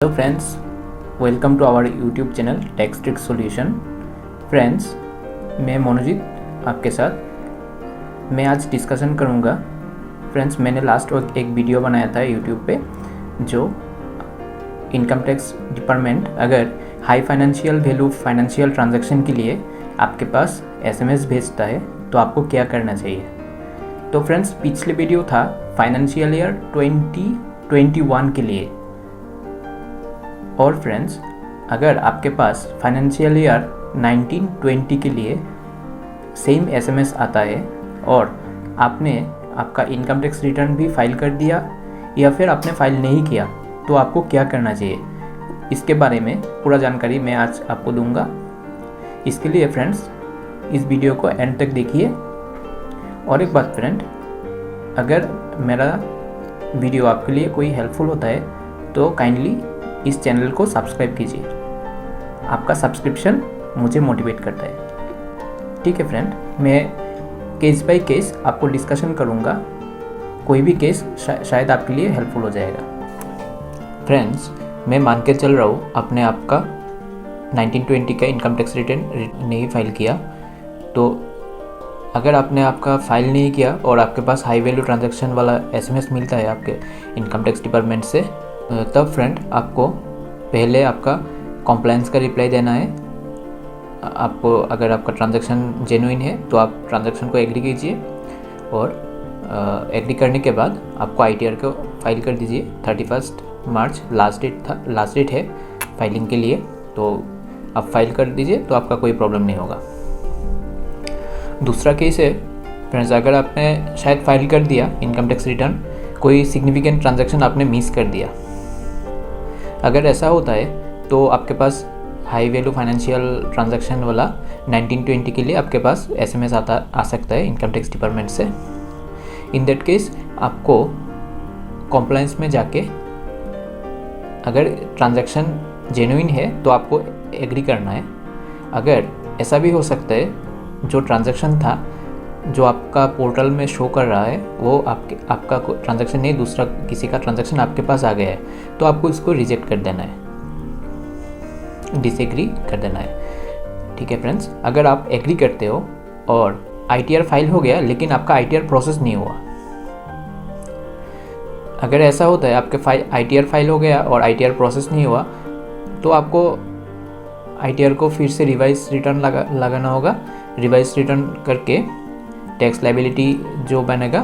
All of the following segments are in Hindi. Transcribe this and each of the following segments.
Hello friends, welcome to our YouTube channel tax trick solution. Friends, मैं मनोजीत आपके साथ मैं आज डिस्कशन करूंगा। फ्रेंड्स, मैंने लास्ट वक्त एक वीडियो बनाया था यूट्यूब पे, जो इनकम टैक्स डिपार्टमेंट अगर high financial value financial transaction के लिए आपके पास एसएमएस भेजता है तो आपको क्या करना चाहिए। तो फ्रेंड्स, पिछले वीडियो था फाइनेंशियल ईयर 2021 के लिए। और फ्रेंड्स, अगर आपके पास फाइनेंशियल ईयर 1920 के लिए सेम एसएमएस आता है और आपने आपका इनकम टैक्स रिटर्न भी फाइल कर दिया या फिर आपने फाइल नहीं किया, तो आपको क्या करना चाहिए, इसके बारे में पूरा जानकारी मैं आज आपको दूंगा। इसके लिए फ्रेंड्स, इस वीडियो को एंड तक देखिए। और एक बात फ्रेंड, अगर मेरा वीडियो आपके लिए कोई हेल्पफुल होता है तो काइंडली इस चैनल को सब्सक्राइब कीजिए। आपका सब्सक्रिप्शन मुझे मोटिवेट करता है। ठीक है फ्रेंड, मैं केस बाय केस आपको डिस्कशन करूँगा। कोई भी केस शायद आपके लिए हेल्पफुल हो जाएगा। फ्रेंड्स, मैं मान के चल रहा हूँ आपने आपका 1920 का इनकम टैक्स रिटर्न नहीं फाइल किया, तो अगर आपने आपका फाइल नहीं किया और आपके पास हाई वैल्यू ट्रांजैक्शन वाला एसएमएस मिलता है आपके इनकम टैक्स डिपार्टमेंट से, तब फ्रेंड आपको पहले आपका कॉम्प्लायंस का रिप्लाई देना है। आपको अगर आपका ट्रांजैक्शन जेन्युइन है तो आप ट्रांजैक्शन को एग्री कीजिए और एग्री करने के बाद आपको आईटीआर को फाइल कर दीजिए। 31 मार्च लास्ट डेट है फाइलिंग के लिए, तो आप फाइल कर दीजिए तो आपका कोई प्रॉब्लम नहीं होगा। दूसरा केस है फ्रेंड्स, अगर आपने शायद फाइल कर दिया इनकम टैक्स रिटर्न, कोई सिग्निफिकेंट ट्रांजैक्शन आपने मिस कर दिया। अगर ऐसा होता है तो आपके पास हाई वैल्यू फाइनेंशियल ट्रांजैक्शन वाला 1920 के लिए आपके पास एसएमएस आ सकता है इनकम टैक्स डिपार्टमेंट से। इन दैट केस आपको कॉम्प्लायंस में जाके, अगर ट्रांजैक्शन जेन्युइन है तो आपको एग्री करना है। अगर ऐसा भी हो सकता है जो ट्रांजैक्शन था जो आपका पोर्टल में शो कर रहा है वो आपका ट्रांजैक्शन नहीं, दूसरा किसी का ट्रांजैक्शन आपके पास आ गया है, तो आपको इसको रिजेक्ट कर देना है, डिसएग्री कर देना है। ठीक है फ्रेंड्स, अगर आप एग्री करते हो और आईटीआर फाइल हो गया लेकिन आपका आईटीआर प्रोसेस नहीं हुआ, अगर ऐसा होता है आपके आईटीआर फाइल हो गया और आईटीआर प्रोसेस नहीं हुआ, तो आपको आईटीआर को फिर से रिवाइज रिटर्न लगाना होगा। रिवाइज रिटर्न करके टैक्स लायबिलिटी जो बनेगा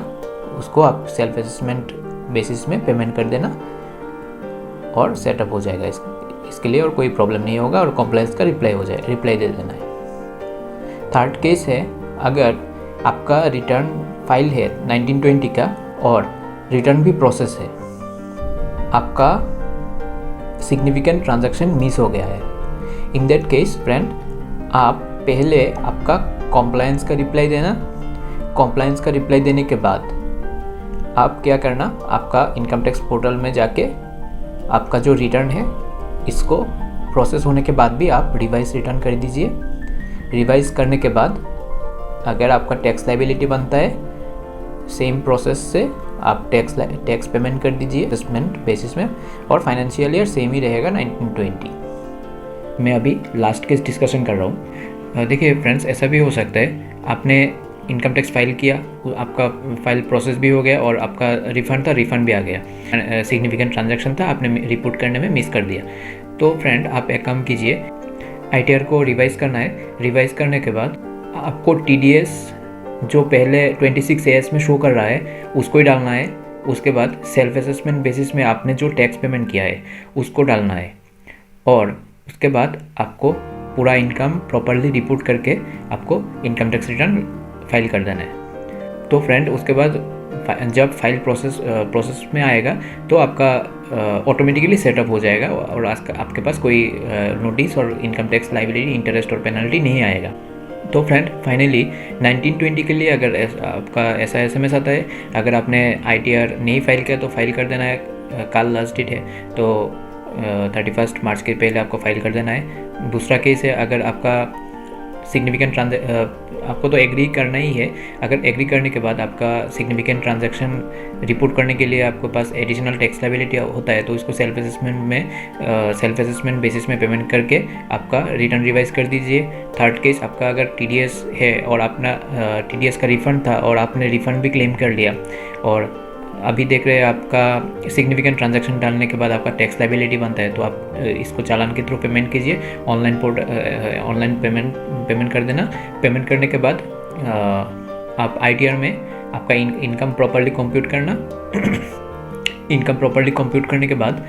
उसको आप सेल्फ असेसमेंट बेसिस में पेमेंट कर देना और सेटअप हो जाएगा इसके लिए, और कोई प्रॉब्लम नहीं होगा और कॉम्प्लायंस का रिप्लाई दे देना है। थर्ड केस है, अगर आपका रिटर्न फाइल है 1920 का और रिटर्न भी प्रोसेस है, आपका सिग्निफिकेंट ट्रांजैक्शन मिस हो गया है। इन दैट केस फ्रेंड, आप पहले आपका कॉम्प्लायंस का रिप्लाई देना। कॉम्प्लायंस का रिप्लाई देने के बाद आप क्या करना, आपका इनकम टैक्स पोर्टल में जाके आपका जो रिटर्न है इसको प्रोसेस होने के बाद भी आप रिवाइज रिटर्न कर दीजिए। रिवाइज करने के बाद अगर आपका टैक्स लायबिलिटी बनता है, सेम प्रोसेस से आप टैक्स पेमेंट कर दीजिए असेसमेंट बेसिस में, और फाइनेंशियल ईयर सेम ही रहेगा 1920। मैं अभी लास्ट केस डिस्कशन कर रहा हूँ। देखिए फ्रेंड्स, ऐसा भी हो सकता है आपने इनकम टैक्स फाइल किया, आपका फाइल प्रोसेस भी हो गया और आपका रिफ़ंड था, रिफ़ंड भी आ गया, सिग्निफिकेंट ट्रांजैक्शन था, आपने रिपोर्ट करने में मिस कर दिया। तो फ्रेंड, आप एक काम कीजिए, आईटीआर को रिवाइज़ करना है। रिवाइज़ करने के बाद आपको टीडीएस जो पहले 26 AS में शो कर रहा है उसको ही डालना है। उसके बाद सेल्फ असेसमेंट बेसिस में आपने जो टैक्स पेमेंट किया है उसको डालना है, और उसके बाद आपको पूरा इनकम प्रॉपरली रिपोर्ट करके आपको इनकम टैक्स रिटर्न फाइल कर देना है। तो फ्रेंड, उसके बाद जब फाइल प्रोसेस में आएगा तो आपका ऑटोमेटिकली सेटअप हो जाएगा और आपके पास कोई नोटिस और इनकम टैक्स लायबिलिटी, इंटरेस्ट और पेनल्टी नहीं आएगा। तो फ्रेंड, फाइनली 1920 के लिए अगर आपका ऐसा एसएमएस आता है, अगर आपने आईटीआर नहीं फाइल किया तो फाइल कर देना है। कल लास्ट डेट है, तो 31 मार्च के पहले आपको फाइल कर देना है। दूसरा केस है, अगर आपका सिग्निफिकेंट आपको तो एग्री करना ही है। अगर एग्री करने के बाद आपका सिग्निफिकेंट ट्रांजैक्शन रिपोर्ट करने के लिए आपके पास एडिशनल टैक्स लायबिलिटी होता है, तो इसको सेल्फ असेसमेंट बेसिस में पेमेंट करके आपका रिटर्न रिवाइज कर दीजिए। थर्ड केस, आपका अगर TDS है और अपना TDS का रिफ़ंड था और आपने रिफ़ंड भी क्लेम कर लिया और अभी देख रहे हैं आपका सिग्निफिकेंट ट्रांजैक्शन डालने के बाद आपका टैक्स लायबिलिटी बनता है, तो आप इसको चालान के थ्रू पेमेंट कीजिए। ऑनलाइन पेमेंट कर देना। पेमेंट करने के बाद आप ITR में आपका इनकम प्रॉपर्ली कंप्यूट करना। इनकम प्रॉपर्ली कंप्यूट करने के बाद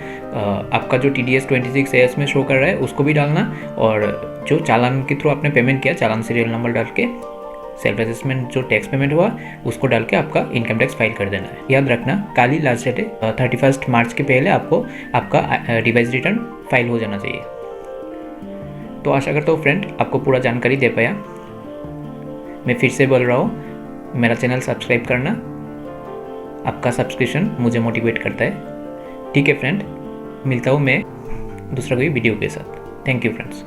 आपका जो TDS 26AS में शो कर रहा है उसको भी डालना, और जो चालान के थ्रू आपने पेमेंट किया चालान सीरियल नंबर डाल के सेल्फ असेसमेंट जो टैक्स पेमेंट हुआ उसको डाल के आपका इनकम टैक्स फाइल कर देना है। याद रखना, कल ही लास्ट डेट है, 31 मार्च के पहले आपको आपका रिवाइज रिटर्न फाइल हो जाना चाहिए। तो आशा करता हूँ फ्रेंड आपको पूरा जानकारी दे पाया। मैं फिर से बोल रहा हूँ, मेरा चैनल सब्सक्राइब करना। आपका सब्सक्रिप्शन मुझे मोटिवेट करता है। ठीक है फ्रेंड, मिलता हूँ मैं दूसरा कोई वीडियो के साथ। Thank you friends.